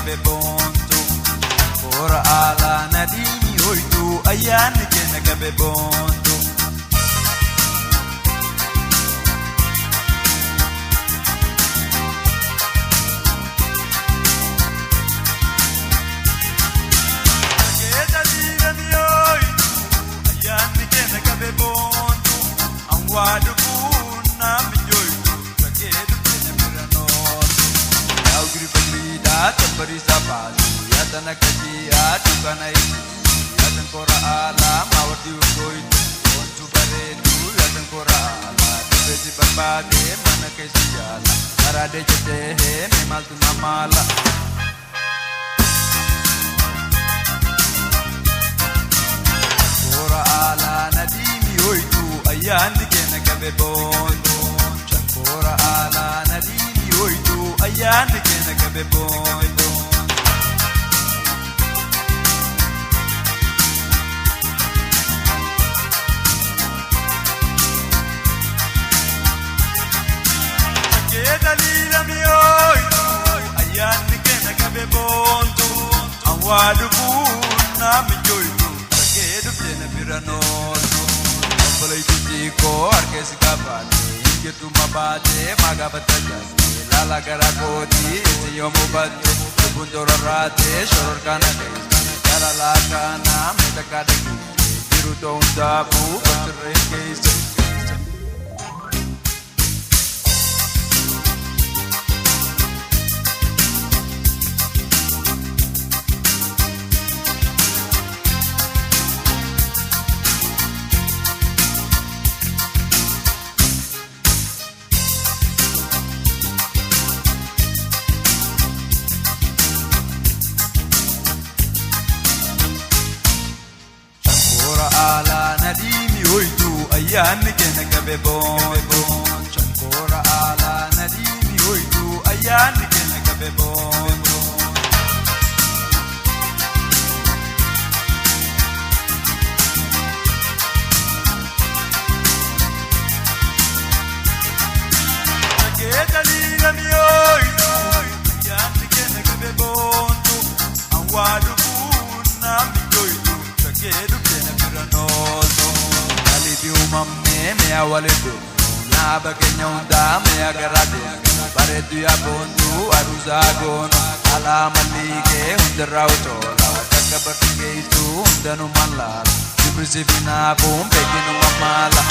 gabe bontu Ora Allaa Nadhi hoytu ayyaanni keenya gabe bontu Shankoraa Allaa wardi urgoitu wantu bareedu Shankoraa Allaa dubesi barbaade mana keessa jaala Karaade jetee meemaltu namaala Shankoraa Allaa Nadhi hoytu ayyaanni keenya gabe bontu Shankoraa Allaa Nadhi hoytu ayyaanni keenya gabe bontu ayyaanni keenya gabe bontu awwaadufu namni joytu sagee dhufeena bira nooltu obboleeytu xiqqoo harkeessi qabaate hinjirtu mabaate magaafatta jaatte laala gara kootii itti yoomuu batte lubbuun tororraate shororkaana keessa jaalalaa kana meetakkaa dhageesse jiru ta'uun daafuu baktirree keessa Allaa Nadhi hoytu ayyaanni keenya gabe bontu Shankoraa Allaa Nadhi hoytu ayyaanni keenya gabe bontu ayyaanni keenya gabe bontu awwaadufu namni joytu sagee dhufeena bira nooltu Aliifi uumamnee mi'a walitti naaba keenya hundaa mi'a garaate bareedu yaa bontu aruusaa goonu Allaa malliikee hundarraa utoola takka bakki geessu hundanumaan laala Jibrisi fi naafuun beekinu mammaala